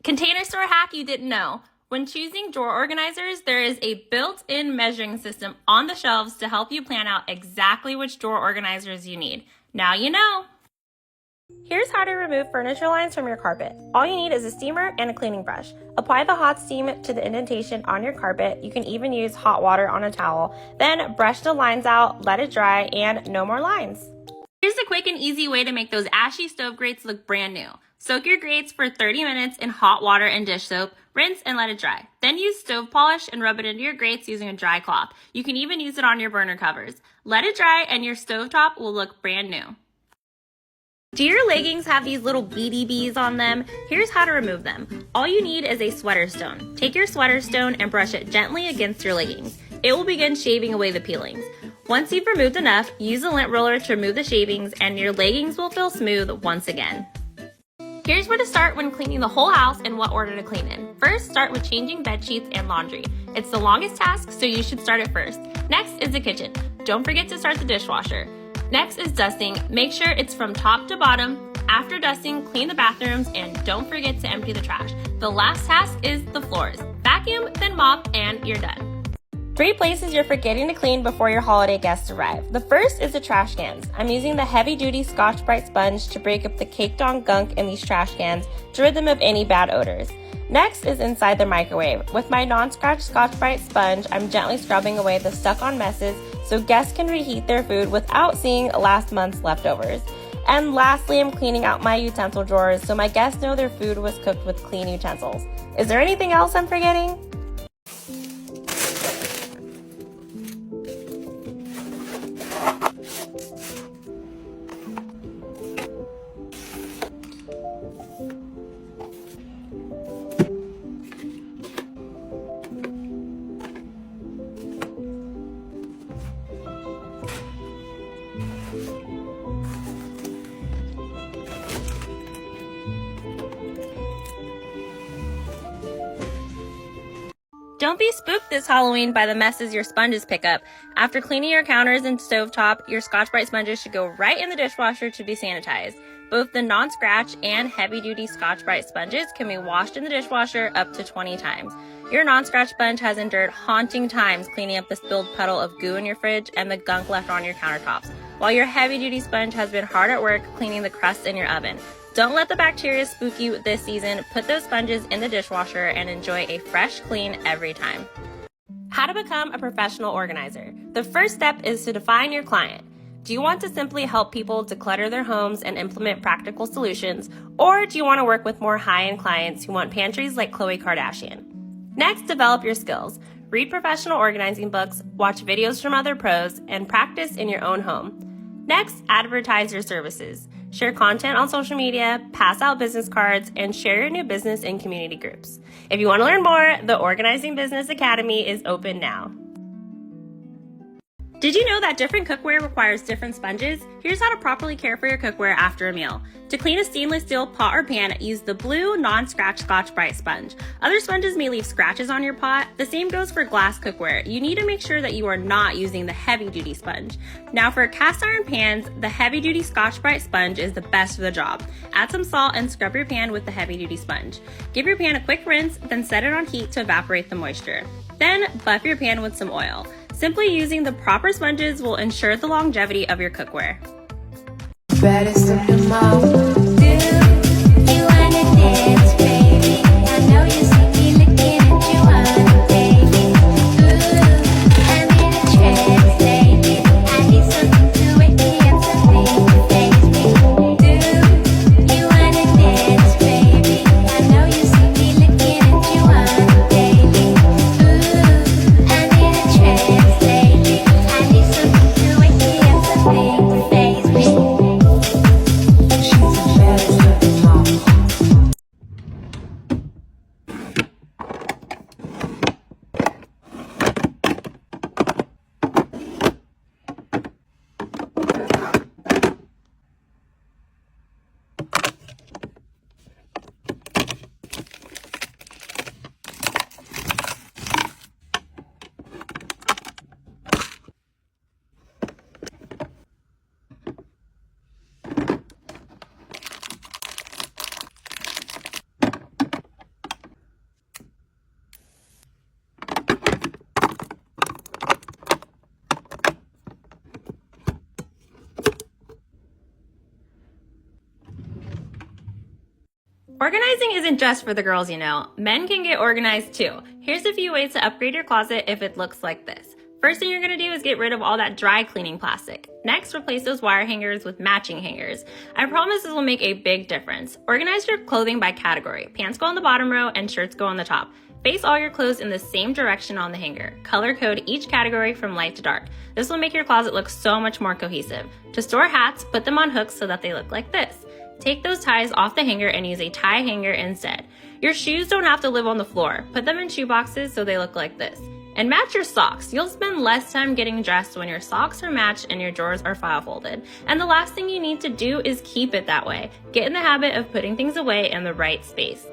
Container store hack you didn't know. When choosing drawer organizers, there is a built-in measuring system on the shelves to help you plan out exactly which drawer organizers you need. Now you know! Here's how to remove furniture lines from your carpet. All you need is a steamer and a cleaning brush. Apply the hot steam to the indentation on your carpet. You can even use hot water on a towel. Then brush the lines out, let it dry, and no more lines. Here's a quick and easy way to make those ashy stove grates look brand new. Soak your grates for 30 minutes in hot water and dish soap, rinse and let it dry. Then use stove polish and rub it into your grates using a dry cloth. You can even use it on your burner covers. Let it dry and your stovetop will look brand new. Do your leggings have these little beady bees on them? Here's how to remove them. All you need is a sweater stone. Take your sweater stone and brush it gently against your leggings. It will begin shaving away the peelings. Once you've removed enough, use a lint roller to remove the shavings and your leggings will feel smooth once again. Here's where to start when cleaning the whole house and what order to clean in. First, start with changing bed sheets and laundry. It's the longest task, so you should start it first. Next is the kitchen. Don't forget to start the dishwasher. Next is dusting. Make sure it's from top to bottom. After dusting, clean the bathrooms and don't forget to empty the trash. The last task is the floors. Vacuum, then mop, and you're done. 3 places you're forgetting to clean before your holiday guests arrive. The first is the trash cans. I'm using the heavy-duty Scotch-Brite sponge to break up the caked-on gunk in these trash cans to rid them of any bad odors. Next is inside the microwave. With my non-scratch Scotch-Brite sponge, I'm gently scrubbing away the stuck-on messes so guests can reheat their food without seeing last month's leftovers. And lastly, I'm cleaning out my utensil drawers so my guests know their food was cooked with clean utensils. Is there anything else I'm forgetting? Don't be spooked this Halloween by the messes your sponges pick up. After cleaning your counters and stovetop, your Scotch-Brite sponges should go right in the dishwasher to be sanitized. Both the non-scratch and heavy-duty Scotch-Brite sponges can be washed in the dishwasher up to 20 times. Your non-scratch sponge has endured haunting times cleaning up the spilled puddle of goo in your fridge and the gunk left on your countertops, while your heavy-duty sponge has been hard at work cleaning the crust in your oven. Don't let the bacteria spook you this season. Put those sponges in the dishwasher and enjoy a fresh clean every time. How to become a professional organizer. The first step is to define your client. Do you want to simply help people declutter their homes and implement practical solutions, or do you want to work with more high-end clients who want pantries like Khloe Kardashian? Next, develop your skills. Read professional organizing books, watch videos from other pros, and practice in your own home. Next, advertise your services. Share content on social media, pass out business cards, and share your new business in community groups. If you want to learn more, the Organizing Business Academy is open now. Did you know that different cookware requires different sponges? Here's how to properly care for your cookware after a meal. To clean a stainless steel pot or pan, use the blue non-scratch Scotch-Brite sponge. Other sponges may leave scratches on your pot. The same goes for glass cookware. You need to make sure that you are not using the heavy-duty sponge. Now for cast iron pans, the heavy-duty Scotch-Brite sponge is the best for the job. Add some salt and scrub your pan with the heavy-duty sponge. Give your pan a quick rinse, then set it on heat to evaporate the moisture. Then buff your pan with some oil. Simply using the proper sponges will ensure the longevity of your cookware. Baddest of them all. Do you wanna dance, baby? I know you see me looking at you on baby. Ooh, I'm in a trance, baby. I need something to wake me up, something to face me. Do you wanna dance, baby? I know you see me looking at you on baby. Ooh, I'm in a trance, baby. I need something to wake me up, something to face me. She's a Organizing isn't just for the girls, you know. Men can get organized too. Here's a few ways to upgrade your closet if it looks like this. First thing you're going to do is get rid of all that dry cleaning plastic. Next, replace those wire hangers with matching hangers. I promise this will make a big difference. Organize your clothing by category. Pants go on the bottom row and shirts go on the top. Face all your clothes in the same direction on the hanger. Color code each category from light to dark. This will make your closet look so much more cohesive. To store hats, put them on hooks so that they look like this. Take those ties off the hanger and use a tie hanger instead. Your shoes don't have to live on the floor. Put them in shoe boxes so they look like this. And match your socks. You'll spend less time getting dressed when your socks are matched and your drawers are file folded. And the last thing you need to do is keep it that way. Get in the habit of putting things away in the right space.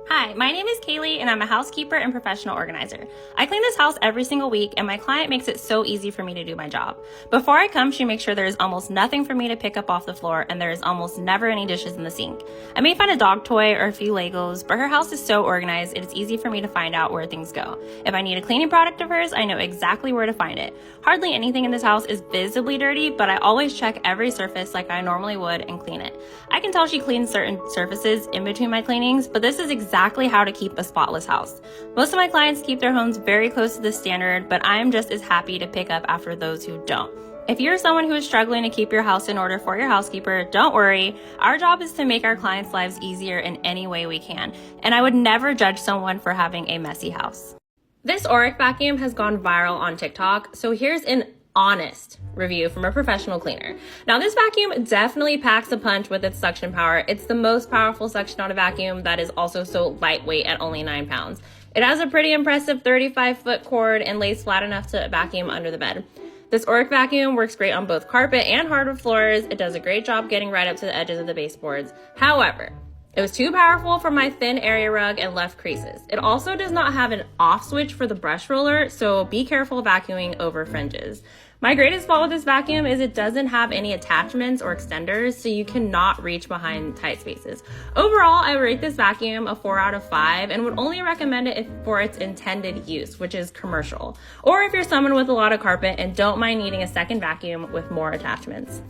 Hi, my name is Kaylee and I'm a housekeeper and professional organizer. I clean this house every single week and my client makes it so easy for me to do my job. Before I come, she makes sure there is almost nothing for me to pick up off the floor and there is almost never any dishes in the sink. I may find a dog toy or a few Legos, but her house is so organized it is easy for me to find out where things go. If I need a cleaning product of hers, I know exactly where to find it. Hardly anything in this house is visibly dirty, but I always check every surface like I normally would and clean it. I can tell she cleans certain surfaces in between my cleanings, but this is exactly how to keep a spotless house. Most of my clients keep their homes very close to the standard, but I am just as happy to pick up after those who don't. If you're someone who is struggling to keep your house in order for your housekeeper, don't worry. Our job is to make our clients' lives easier in any way we can, and I would never judge someone for having a messy house. This Auric vacuum has gone viral on TikTok, so here's an honest review from a professional cleaner. Now, this vacuum definitely packs a punch with its suction power. It's the most powerful suction on a vacuum that is also so lightweight at only 9 pounds. It has a pretty impressive 35-foot cord and lays flat enough to vacuum under the bed. This Auric vacuum works great on both carpet and hardwood floors. It does a great job getting right up to the edges of the baseboards. However, it was too powerful for my thin area rug and left creases. It also does not have an off switch for the brush roller, so be careful vacuuming over fringes. My greatest fault with this vacuum is it doesn't have any attachments or extenders, so you cannot reach behind tight spaces. Overall, I rate this vacuum a 4 out of 5 and would only recommend it for its intended use, which is commercial, or if you're someone with a lot of carpet and don't mind needing a second vacuum with more attachments.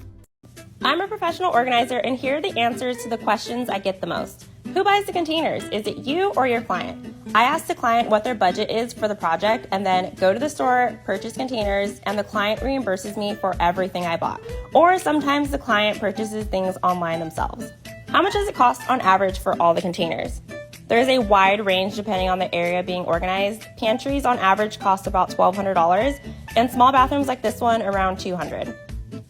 I'm a professional organizer, and here are the answers to the questions I get the most. Who buys the containers? Is it you or your client? I ask the client what their budget is for the project and then go to the store, purchase containers, and the client reimburses me for everything I bought. Or sometimes the client purchases things online themselves. How much does it cost on average for all the containers? There is a wide range depending on the area being organized. Pantries on average cost about $1,200, and small bathrooms like this one around $200.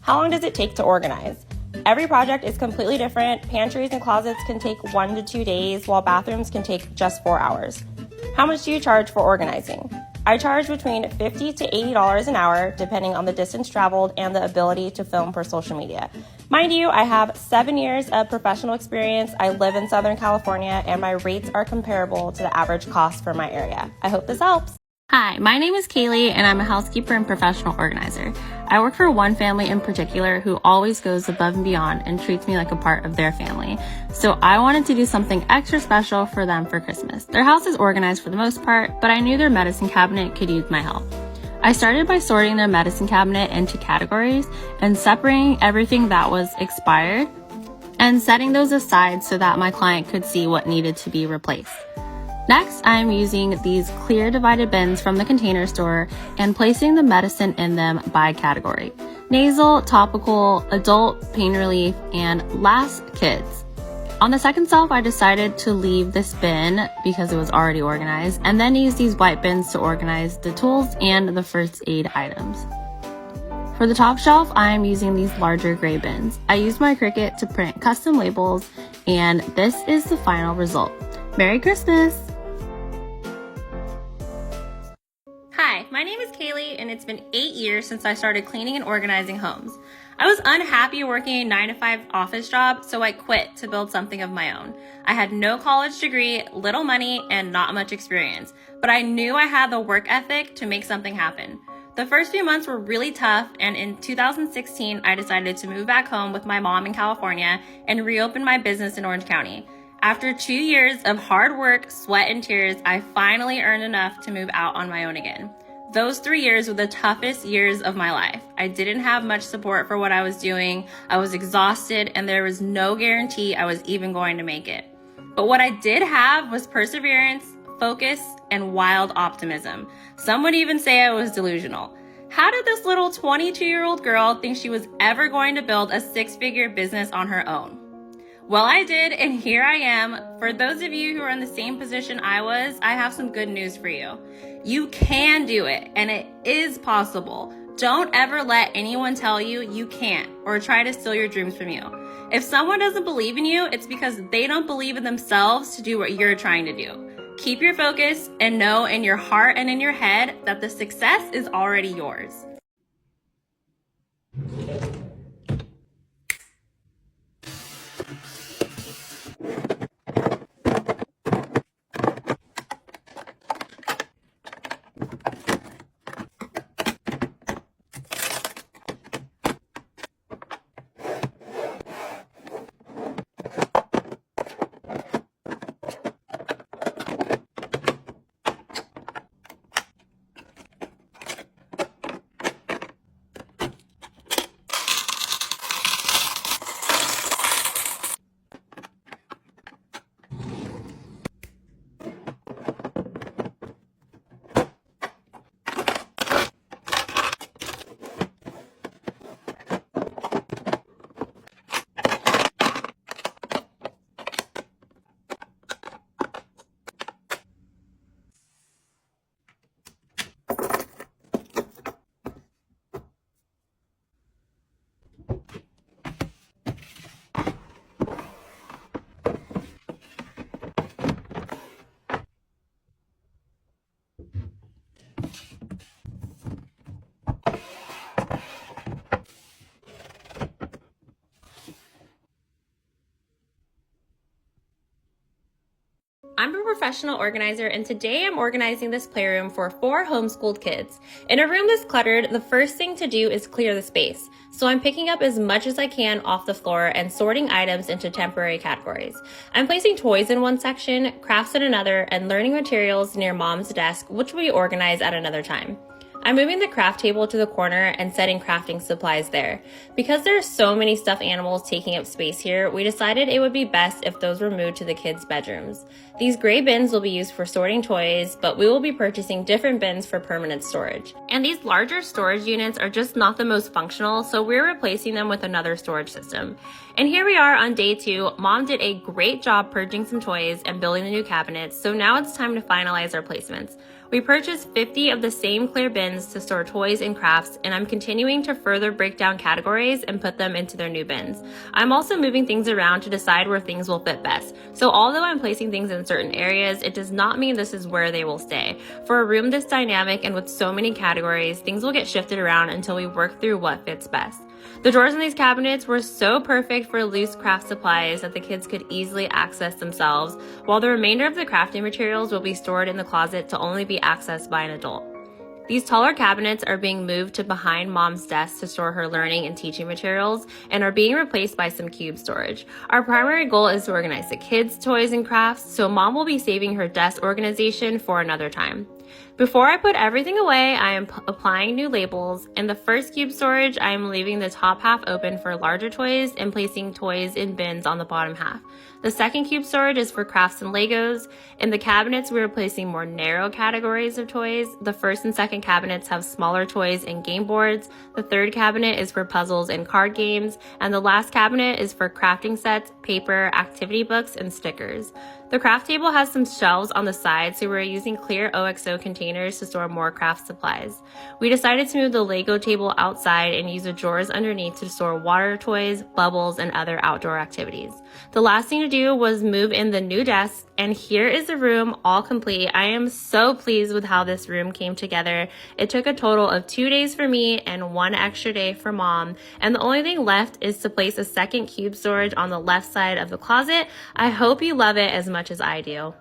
How long does it take to organize? Every project is completely different. Pantries and closets can take 1 to 2 days, while bathrooms can take just 4 hours. How much do you charge for organizing? I charge between $50 to $80 an hour, depending on the distance traveled and the ability to film for social media. Mind you, I have 7 years of professional experience. I live in Southern California, and my rates are comparable to the average cost for my area. I hope this helps. Hi, my name is Kaylee and I'm a housekeeper and professional organizer. I work for one family in particular who always goes above and beyond and treats me like a part of their family. So I wanted to do something extra special for them for Christmas. Their house is organized for the most part, but I knew their medicine cabinet could use my help. I started by sorting their medicine cabinet into categories and separating everything that was expired and setting those aside so that my client could see what needed to be replaced. Next, I'm using these clear divided bins from the Container Store and placing the medicine in them by category: nasal, topical, adult, pain relief, and last, kids. On the second shelf, I decided to leave this bin because it was already organized, and then use these white bins to organize the tools and the first aid items. For the top shelf, I'm using these larger gray bins. I used my Cricut to print custom labels, and this is the final result. Merry Christmas! Hi, my name is Kaylee, and it's been 8 years since I started cleaning and organizing homes. I was unhappy working a 9-to-5 office job, so I quit to build something of my own. I had no college degree, little money, and not much experience, but I knew I had the work ethic to make something happen. The first few months were really tough, and in 2016, I decided to move back home with my mom in California and reopen my business in Orange County. After 2 years of hard work, sweat, and tears, I finally earned enough to move out on my own again. Those 3 years were the toughest years of my life. I didn't have much support for what I was doing. I was exhausted, and there was no guarantee I was even going to make it. But what I did have was perseverance, focus, and wild optimism. Some would even say I was delusional. How did this little 22-year-old girl think she was ever going to build a 6-figure business on her own? Well, I did, and here I am. For those of you who are in the same position I was, I have some good news for you. You can do it, and it is possible. Don't ever let anyone tell you you can't or try to steal your dreams from you. If someone doesn't believe in you, it's because they don't believe in themselves to do what you're trying to do. Keep your focus and know in your heart and in your head that the success is already yours. I'm a professional organizer, and today I'm organizing this playroom for 4 homeschooled kids. In a room this cluttered, the first thing to do is clear the space. So I'm picking up as much as I can off the floor and sorting items into temporary categories. I'm placing toys in one section, crafts in another, and learning materials near mom's desk, which we organize at another time. I'm moving the craft table to the corner and setting crafting supplies there. Because there are so many stuffed animals taking up space here, we decided it would be best if those were moved to the kids' bedrooms. These gray bins will be used for sorting toys, but we will be purchasing different bins for permanent storage. And these larger storage units are just not the most functional, so we're replacing them with another storage system. And here we are on day 2. Mom did a great job purging some toys and building the new cabinets, so now it's time to finalize our placements. We purchased 50 of the same clear bins to store toys and crafts, and I'm continuing to further break down categories and put them into their new bins. I'm also moving things around to decide where things will fit best. So although I'm placing things in certain areas, it does not mean this is where they will stay. For a room this dynamic and with so many categories, things will get shifted around until we work through what fits best. The drawers in these cabinets were so perfect for loose craft supplies that the kids could easily access themselves, while the remainder of the crafting materials will be stored in the closet to only be accessed by an adult. These taller cabinets are being moved to behind mom's desk to store her learning and teaching materials and are being replaced by some cube storage. Our primary goal is to organize the kids' toys and crafts, so mom will be saving her desk organization for another time. Before I put everything away, I am applying new labels. In the first cube storage, I am leaving the top half open for larger toys and placing toys in bins on the bottom half. The second cube storage is for crafts and Legos. In the cabinets, we are placing more narrow categories of toys. The first and second cabinets have smaller toys and game boards. The third cabinet is for puzzles and card games. And the last cabinet is for crafting sets, paper, activity books, and stickers. The craft table has some shelves on the side, so we're using clear OXO containers to store more craft supplies. We decided to move the Lego table outside and use the drawers underneath to store water toys, bubbles, and other outdoor activities. The last thing to do was move in the new desk, and here is the room all complete. I am so pleased with how this room came together. It took a total of 2 days for me and 1 extra day for mom, and the only thing left is to place a second cube storage on the left side of the closet. I hope you love it as much as I do.